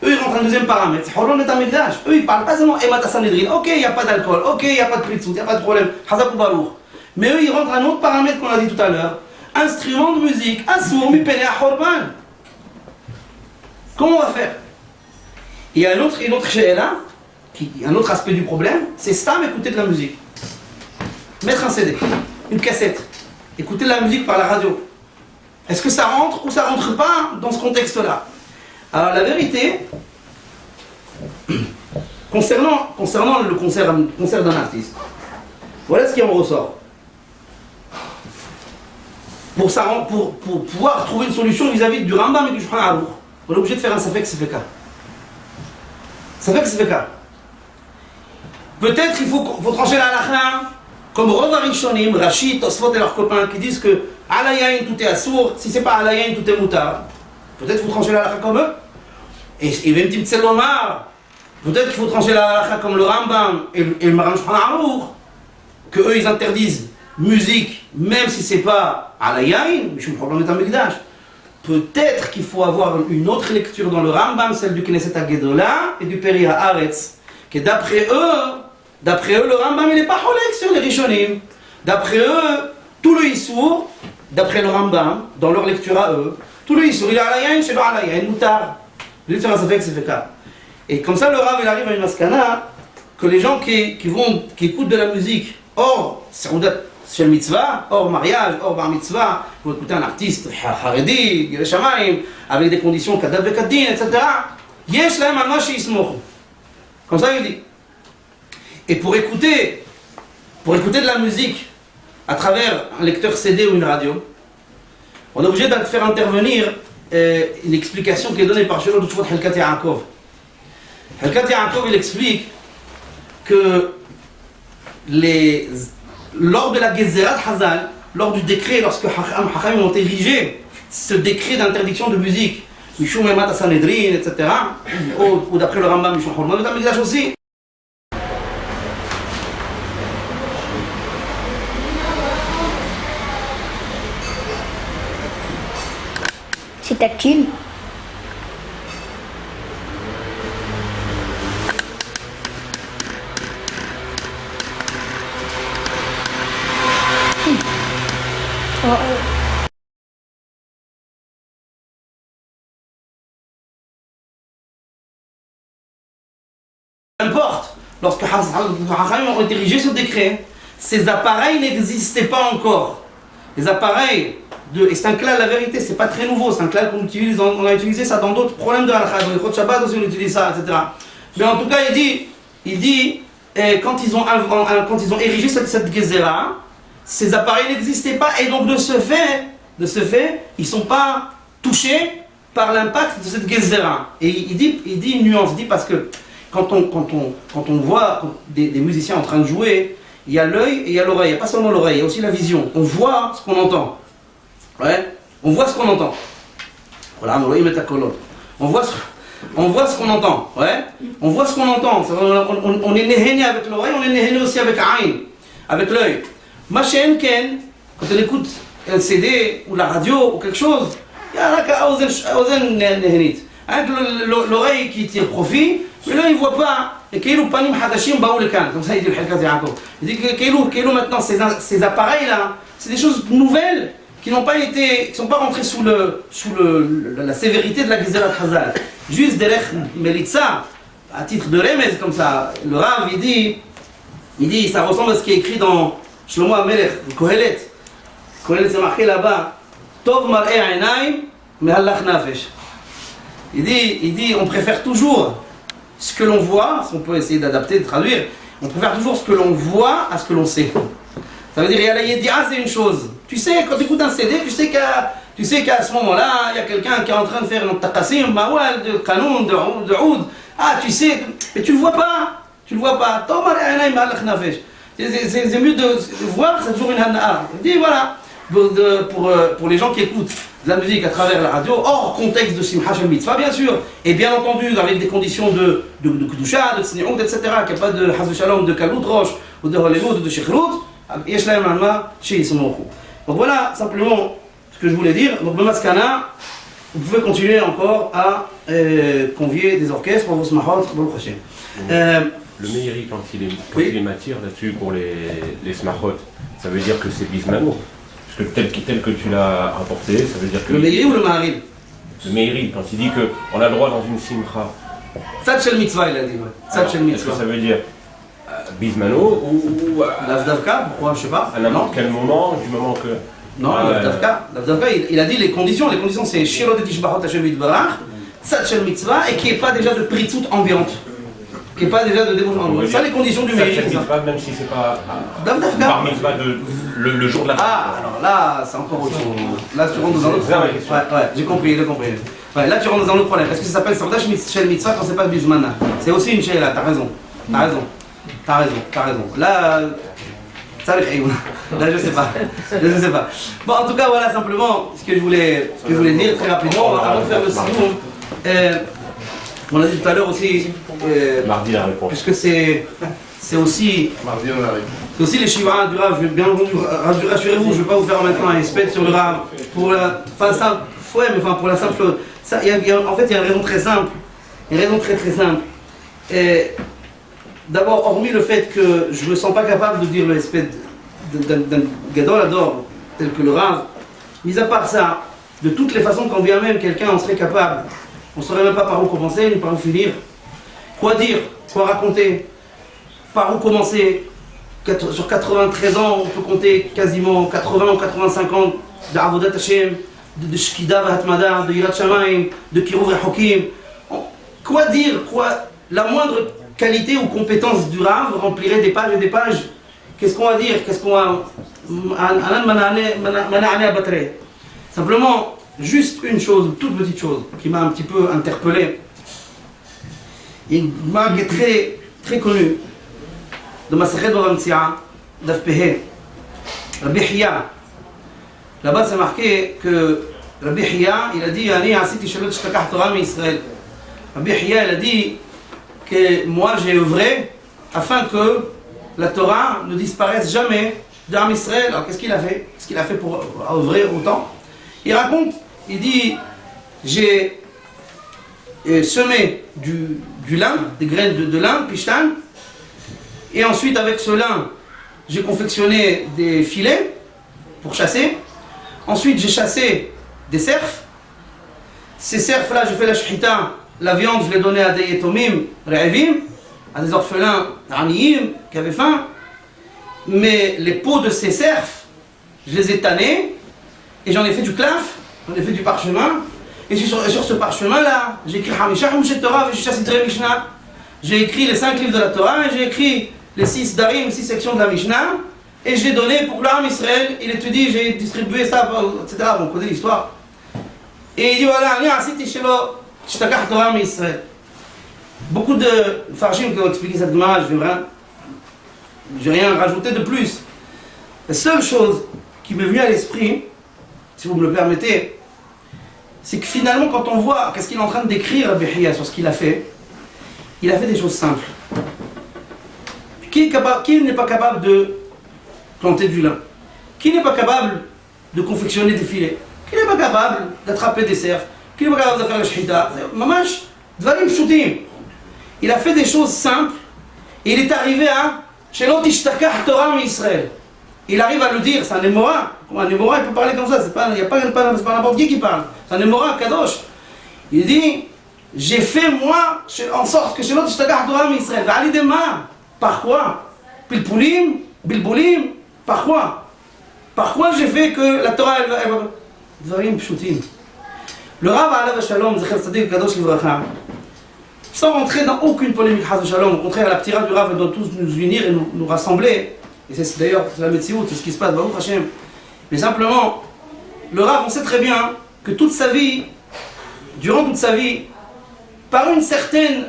Eux, ils rentrent un deuxième paramètre, c'est Horban Bet HaMikdash. Eux, ils parlent pas seulement Emat HaSanhedrin. Ok, il n'y a pas d'alcool, ok, il n'y a pas de pritzout, il n'y a pas de problème, Hazak ou Baruch. Mais eux, ils rentrent un autre paramètre qu'on a dit tout à l'heure, instrument de musique, Assour, Mipene Horban. Comment on va faire? Il y a une autre she'ela, un autre aspect du problème, c'est Stam écouter de la musique. Mettre un CD, une cassette, écouter de la musique par la radio. Est-ce que ça rentre ou ça rentre pas dans ce contexte-là? Alors la vérité, concernant le concert d'un artiste, voilà ce qui en ressort. Pour pouvoir trouver une solution vis-à-vis du Rambam et du Shulchan Aruch, on est obligé de faire un Safek Sefeka. Safek Sefeka. Peut-être il faut trancher la halakha comme Rov Harishonim, Rashi, Tosfot et leurs copains qui disent que Alayain tout est assour, si c'est pas Alayain tout est moutar. Peut-être vous tranchez la halakha comme eux. Et même Timtzel Omar, peut-être qu'il faut trancher la halakha comme le Rambam et le Maran Shulchan Arour, que eux ils interdisent musique, même si c'est pas à la yaïn, mais je me problème est un Mikdash. Peut-être qu'il faut avoir une autre lecture dans le Rambam, celle du Knesset HaGedolah et du Peri HaAretz, que d'après eux, le Rambam il n'est pas holek sur les Rishonim. D'après eux, tout le Issour, d'après le Rambam, dans leur lecture à eux, tout le Issour, il est à la yaïn, c'est pas à la yaïn, moutar. Le Tzara Safek, c'est fait cas. Et comme ça, le Rav il arrive à une maskana que les gens qui écoutent de la musique hors Saoudat Shel Mitzvah, hors mariage, hors bar mitzvah, pour écouter un artiste haredi, Yireh Shamayim, avec des conditions kadad vekadin, etc. Yesh lahem al ma sheismochu. Comme ça il dit. Et pour écouter de la musique à travers un lecteur CD ou une radio, on est obligé de faire intervenir une explication qui est donnée par Shlomo Tshuvot Helkat Yaakov. Helkat Yaakov il explique que lors de la Gezerat Hazal, lors du décret, lorsque Hachamim ont érigé ce décret d'interdiction de musique, Mishum Emat Sanhedrin, etc., ou d'après le Rambam, Mishum Hormon, le Mikdash aussi. C'est tactile. N'importe, lorsque Hachamim ont dirigé ce décret, ces appareils n'existaient pas encore. Les appareils et c'est un clal, la vérité, c'est pas très nouveau, c'est un clal qu'on utilise, on a utilisé ça dans d'autres problèmes de halakha, dans les Chod Shabbat aussi on utilise ça, etc. Mais en tout cas, il dit quand ils ont érigé cette gezerah, ces appareils n'existaient pas, et donc de ce fait, ils ne sont pas touchés par l'impact de cette gezerah. Et il dit une nuance, il dit parce que quand on voit des musiciens en train de jouer, il y a l'œil et il y a l'oreille, il n'y a pas seulement l'oreille, il y a aussi la vision. On voit ce qu'on entend. Ouais, on voit ce qu'on entend. Voilà, on voit ce qu'on entend. Ouais, on voit ce qu'on entend. On est néhéné avec l'oreille, on est néhéné aussi avec aïn, avec l'œil. Machin ken, quand on écoute un CD ou la radio ou quelque chose, il y a l'oreille qui tire profit, mais là il ne voit pas. Et comme ça il dit le Helkat Yaakov. Il dit que maintenant ces appareils là, c'est des choses nouvelles qui sont pas rentrés sous la sévérité de la Gezerat Hazal. Juste derech Melitza, à titre de remez comme ça, le Rav il dit ça ressemble à ce qui est écrit dans Shlomo HaMelech, le Kohelet. Kohelet c'est marqué là-bas, Tov mar'e einayim mehalach nafesh. Il dit on préfère toujours ce que l'on voit, si on peut essayer d'adapter, de traduire, on préfère toujours ce que l'on voit à ce que l'on sait. Ça veut dire, il y a la Yedi'a, c'est une chose. Tu sais, quand tu écoutes un CD, tu sais qu'à ce moment-là, il y a quelqu'un qui est en train de faire un taqasim, mawal, de kanoun, de oud. Ah, tu sais, mais tu le vois pas. Tu le vois pas. C'est mieux de voir, c'est toujours une hana'a. Il dit, voilà, pour les gens qui écoutent de la musique à travers la radio, hors contexte de Simcha Shel Mitzvah, bien sûr, et bien entendu, avec des conditions de Kedusha, de Tzni'ut, etc., qu'il n'y a pas de Chas Shalom, de Kalut Rosh, ou de Hollywood, ou de Shechrut. Donc voilà simplement ce que je voulais dire. Donc Bamaskana, vous pouvez continuer encore à convier des orchestres pour vos smahot, Baruch Hashem. Le Meiri, quand il est matière là-dessus pour les smahot, ça veut dire que c'est bismano. Parce que tel que tu l'as apporté, ça veut dire que... Le Meiri ou le Maharil? Le Meiri, quand il dit qu'on a le droit dans une simcha. Tzad Shel Mitzvah, il a dit, ouais. Tzad Shel Mitzvah. Est-ce que ça veut dire bismano ou Lavdavka, pourquoi, je sais pas. À n'importe quel moment, du moment que... Non, Lavdavka, il a dit les conditions c'est Shiro de Tishbachot Hashem Yitbarach, Tzad Shel Mitzvah, et qu'il n'y ait pas déjà de pritzout ambiante. Qu'il n'y ait pas déjà de débauche ambiante. Ça, les conditions du Meiri. Tzad Shel Mitzvah, même si c'est pas par mitzvah le jour de la... Ah, alors là, c'est encore autre chose. Là, tu rentres dans un autre problème. Ouais, j'ai compris. Ouais, là, tu rentres dans un autre problème. Est-ce que ça s'appelle Sardash Shel Mitzvah quand c'est pas Bismana? C'est aussi une chéla, t'as raison. Là, ça là, je sais pas. Bon, en tout cas, voilà simplement ce que je voulais dire très rapidement avant de faire le sinon. On a dit tout à l'heure aussi, Mardi la réponse. puisque c'est aussi Mardi, on arrive. c'est aussi les Shiva du Rav, bien entendu, rassurez-vous, je ne vais pas vous faire maintenant un spec sur le Rav. Pour la, enfin, ça, ouais, mais enfin, pour la simple chose. Ça, en fait, il y a une raison très simple. Une raison très très simple. D'abord, hormis le fait que je ne me sens pas capable de dire le spec d'un Gadol Ador, tel que le Rav, mis à part ça, de toutes les façons, quand bien même quelqu'un en serait capable, on ne saurait même pas par où commencer, ni par où finir. Quoi dire, quoi raconter, par où commencer. Sur 93 ans, on peut compter quasiment 80 ou 85 ans d'Avodat Hashem, de Shkida Vahatmada, de Yirat Shamayim, de Kiruv Hakim. Quoi dire, la moindre qualité ou compétence du Rav remplirait des pages et des pages. Qu'est-ce qu'on va dire? Qu'est-ce qu'on va... Simplement, juste une chose, une toute petite chose, qui m'a un petit peu interpellé. Il y a une marque très, très connue de Masachet Bava Metsi'a, d'Afpehe, Rabbi Hiya. Là-bas, c'est marqué que Rabbi Hiya, il a dit Ani asiti shelot shtakach Torah mi-Israël. Rabbi Hiya, il a dit que moi j'ai œuvré afin que la Torah ne disparaisse jamais d'Am Israël. Alors qu'est-ce qu'il a fait? Qu'est-ce qu'il a fait pour œuvrer autant? Il raconte, il dit j'ai semé du lin, des graines de lin, pishtan. Et ensuite, avec ce lin, j'ai confectionné des filets pour chasser. Ensuite, j'ai chassé des cerfs. Ces cerfs-là, j'ai fait la shchita. La viande, je l'ai donnée à des yetomim, re'evim, à des orphelins, aniyim, qui avaient faim. Mais les peaux de ces cerfs, je les ai tannés. Et j'en ai fait du claf, j'en ai fait du parchemin. Et sur ce parchemin-là, j'ai écrit Hamisha Hamshet Torah, Veshishasitre Mishnah. J'ai écrit les 5 livres de la Torah et j'ai écrit les 6 darim, 6 sections de la Mishnah, et j'ai donné pour l'âme Israël, il étudie, j'ai distribué ça, etc. On connaît l'histoire. Et il dit voilà, beaucoup de farjim qui ont expliqué cette image, je vais rien rajouter de plus. La seule chose qui m'est venue à l'esprit, si vous me le permettez, c'est que finalement, quand on voit qu'est-ce qu'il est en train de décrire Rabbi Hiya sur ce qu'il a fait, il a fait des choses simples. Qui n'est pas capable de planter du lin? Qui n'est pas capable de confectionner des filets? Qui n'est pas capable d'attraper des cerfs? Qui n'est pas capable de faire la shhita? Mamash, dvarim pshutim. Il a fait des choses simples et il est arrivé à Shelot ishtakach Torah mi-Israël. Il arrive à le dire, c'est un émora. Un émora, il peut parler comme ça, c'est pas n'importe qui parle. C'est un émora, kadosh. Il dit, j'ai fait moi en sorte que Shelot ishtakach Torah mi-Israël. V'alidema. Par quoi? Pilpulim, bilbulim, par quoi? Par quoi j'ai fait que la Torah elle va... Dvarim pshutim. Le Rav Alav Shalom, Zecher Tzadik Kadosh Livracha, sans rentrer dans aucune polémique, Haz Shalom, au contraire, la ptira du Rav elle doit tous nous unir et nous rassembler. Et c'est d'ailleurs la Metsiout, c'est ce qui se passe, Baruch Hashem. Mais simplement, le Rav, on sait très bien que toute sa vie, durant toute sa vie, par une certaine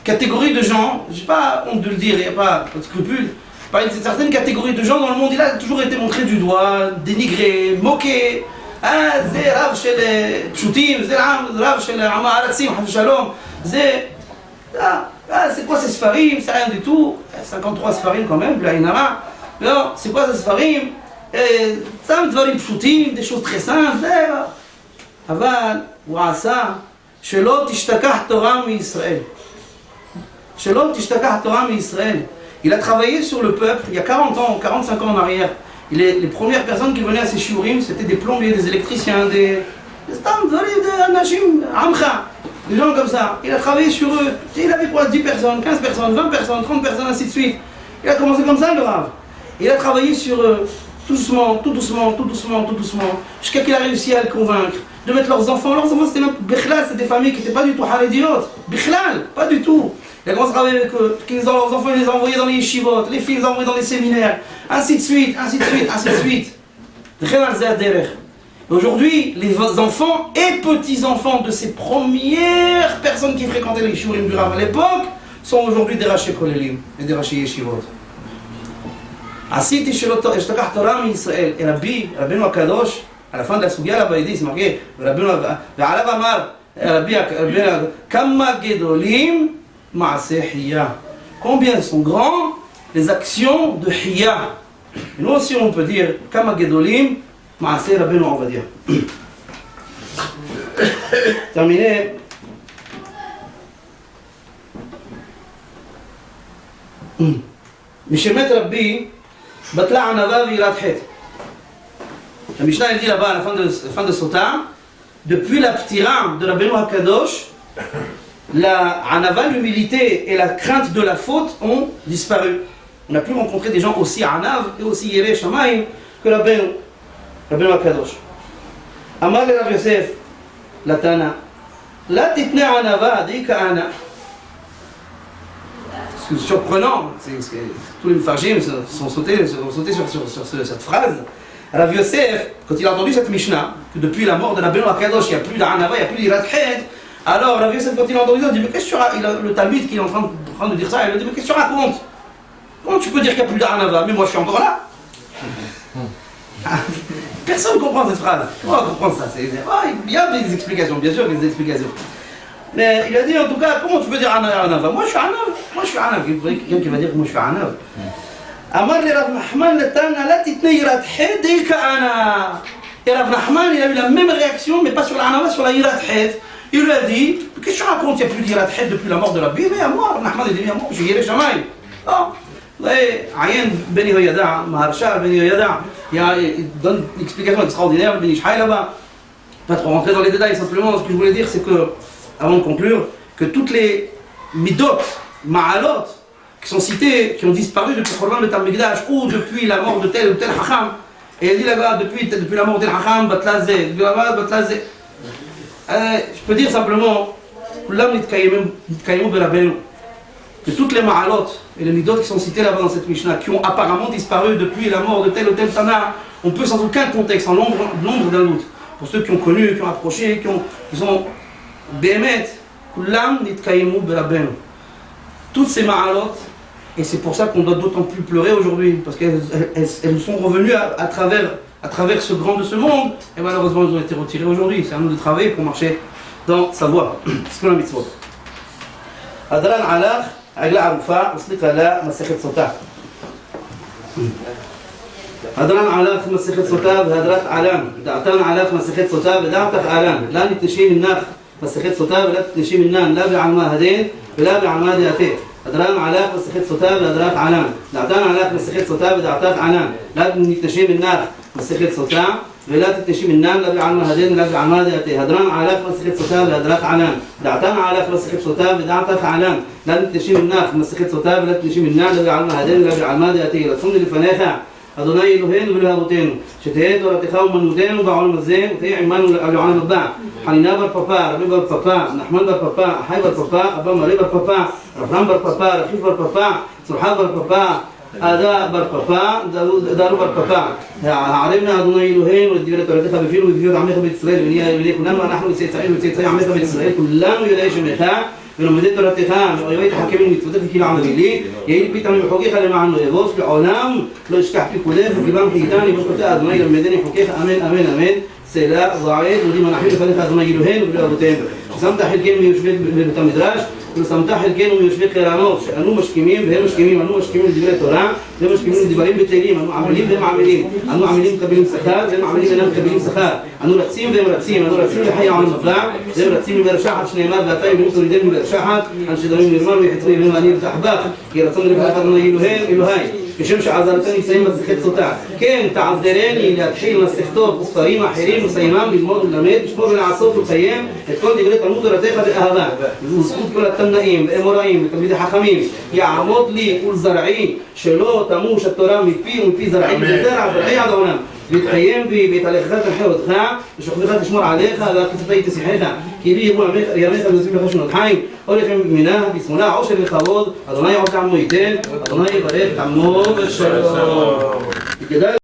catégorie de gens, je n'ai pas honte de le dire, il n'y a pas de scrupule, par une certaine catégorie de gens dans le monde, il a toujours été montré du doigt, dénigré, moqué. Ah, c'est Rav shel Pshutim, c'est Rav shel Amma Aratzim, Haz Shalom, c'est quoi ces Sfarim, c'est rien du tout, 53 Sfarim quand même, Blainara, non, c'est quoi ces Sfarim, ça me dvarim Pshutim, des choses très simples, Aval, Wa'asa, Shelot Ishtakach Torah mi-Israël. Shelot Ishtakach Torah mi-Israël. Il a travaillé sur le peuple il y a 40 ans, 45 ans en arrière. Les premières personnes qui venaient à ces shiurim, c'était des plombiers, des électriciens, des gens comme ça. Il a travaillé sur eux. Et il avait quoi? 10 personnes, 15 personnes, 20 personnes, 30 personnes, ainsi de suite. Il a commencé comme ça le Rav. Il a travaillé sur eux, tout doucement, jusqu'à qu'il a réussi à le convaincre de mettre leurs enfants c'était même Bichlal, c'était des familles qui n'étaient pas du tout harédiotes. Bichlal, pas du tout. Il a commencé à travailler avec eux, leurs enfants, il les a envoyés dans les yeshivot, les filles, ils les ont envoyés dans les séminaires, ainsi de suite. Et aujourd'hui, les enfants et petits-enfants de ces premières personnes qui fréquentaient les shiurim du Rav à l'époque sont aujourd'hui des rachis kolelim et des rachis yeshivot. Asiti Shelot Ishtakach Torah mi-Israël. Et Rabbeinu Akadosh, à la fin de la Sugia là-bas, il dit, c'est marqué, Rabbeinu Ve'alav Amar, Kama gedolim ma'aseh hiya. Combien sont grands les actions de hiya. Et nous aussi on peut dire Kama gedolim ma'aseh Rabbeinu Ovadia. Terminé. Mishemet Rabbi batla anava virat het. La Mishnah elle dit là-bas à la fin de Sota, depuis la ptira de Rabbeinu HaKadosh, la anava, l'humilité et la crainte de la faute ont disparu. On n'a plus rencontré des gens aussi anav et aussi yere shamayim que Rabbeinu HaKadosh. Amar le Rav Yosef, la Tana, la titne anava dika ana. C'est surprenant, tous les Mefarshim sont sautés sur cette phrase. Rav Yosef, quand il a entendu cette Mishnah, que depuis la mort de Rabbeinu HaKadosh, il n'y a plus d'Anava, il n'y a plus d'Yirat Het, alors Rav Yosef, quand il a entendu ça, il dit mais qu'est-ce que tu racontes? Le Talmud qui est en train de dire ça, il lui dit mais qu'est-ce que tu racontes? Comment tu peux dire qu'il n'y a plus d'Anava? Mais moi je suis encore là. Personne ne comprend cette phrase. Comment on comprend ça? Il y a des explications, bien sûr, des explications. Mais il a dit en tout cas, comment tu peux dire Anava? Moi je suis Anav. Il y a quelqu'un qui va dire que moi je suis Anav. Amar le Rav Nahman le Tana, la titne yirat het dika ana. Et Rav Nahman, il a eu la même réaction, mais pas sur la Anava, sur la yirat het. Il lui a dit, qu'est-ce que tu racontes? Il n'y a plus de yirat het depuis la mort de la Bible. Mais à moi, Rav Nahman, il dit, à moi, je suis yere shamayim. Oh, vous voyez, Ayen Ben Yehoyada, Maharsha Ben Yehoyada, il donne une explication extraordinaire, Ben Ishai là-bas. Pas trop rentrer dans les détails, simplement, ce que je voulais dire, c'est que, avant de conclure, que toutes les midot, ma'alot, qui sont cités, qui ont disparu depuis le problème de Tamigdash ou depuis la mort de tel ou tel Hacham, et il dit là-bas, depuis la mort de tel Hacham, Batlazé, Batlazé. Je peux dire simplement, que toutes les ma'alot et les midot qui sont cités là-bas dans cette Mishnah, qui ont apparemment disparu depuis la mort de tel ou tel Tana, on peut sans aucun contexte, en l'ombre d'un doute, pour ceux qui ont connu, qui ont approché, qui sont Bémet, Kulam Nitkayemu Berabenu. Toutes ces ma'alot, et c'est pour ça qu'on doit d'autant plus pleurer aujourd'hui, parce qu'elles sont revenues à travers ce grand de ce monde, et malheureusement elles ont été retirées aujourd'hui. C'est à nous de travailler pour marcher dans sa voie. C'est ce qu'on a mitzvot. Adran alach, agla arufa, uslika la, masechet sota. هدران علاق مسخت صتاب هدرات علام دعتان علاق مسخت صتاب دعتك علام لا نتنشي من ناخ مسخت صتاب لا تنشي من نان لا بعلما هدين ولا بعلما دياتين هدران علاق مسخت صتاب هدرات علام دعتان علاق مسخت صتاب دعتك علام لا نتنشي من ناخ مسخت صتاب ولا تتنشي من نان لا بعلما هدين ولا بعلما دياتين هدران علاق مسخت صتاب هدرات علام دعتان علاق مسخت صتاب دعتك علام لا نتنشي من ناخ مسخت صتاب لا تنشي من نان لا بعلما هدين ولا بعلما دياتين رسول لفناخا أدوني إلهين وبلها بوتين شتهيت ورتخاو منودين وبعون مزين وتي عمان وعلى مباع حنينا بالبابا ربي بالبابا نحمل بالبابا حي بالبابا أبا مري بالبابا رفران بالبابا رخيف بالبابا سرحان بالبابا أداء بالبابا دارو بالبابا عرفنا أدوني إلهين والدبيرة ورتخا بفيل وبفيل عميقة بإسرائيل ونيا كلنا ونحن سيتسعين وسيتسعين عميقة بإسرائيل كلنا يدعيش ميخا ولما بديت رتخام ويويت حكيمين متفتح في العمل لي يهيل بيت عن حقيقة لما عنه يبوس في العالم لو اشكح في كلاه في كلام حيتاني بس قلت أدوني لما بدني حقيقة أمين أمين أمين سلا ضعيف ودي ما نحيل فريق أدوني يلوهين وبلا بوتين سمتح الكلمة يشبك بالتمدراج وسمتح الكلمة يشبك كلامه أنو مشكمين بهم مشكمين أنو مشكمين دبر التوراة ده مشكمين دبرين بالتعليم أنو عاملين بهم عاملين أنو عاملين كبيرين سخار بهم عاملين بهم كبيرين سخار أنو رقصين بهم رقصين أنو رقصين لحي عن المفلع بهم رقصين برشاحة شنيمار باتاي بنوصل يدين برشاحة عن شدوين يرمار ويحتوي بهم أنير تحباق كي رسول الله أدوني يلوهين إلهي بشمش عذرتني سيما مسخت صوتها كان تعذراني لتحيل مسختوب صريمة حريم وسيمان بالموت واللمات بشمور العصوف والخيام تكون دي قريت الموت ورتاقة بأهباء وسقوط كل التمنائيم بأمورائيم بتمريد حخميم يعمود لي كل زرعين شلو تموش الترام مفي زرعين بزرع زرعي عدونا بيتقيم بتاليخات الحيوة خاع مش خذ تشمر عليها لا تستطيع تسيحها كيبي هو يا ميخا بزيم خشن الحين أولي منها بسم الله عشر الخوض أدوني عود عمو يتين أدوني بريد عمو بالشلو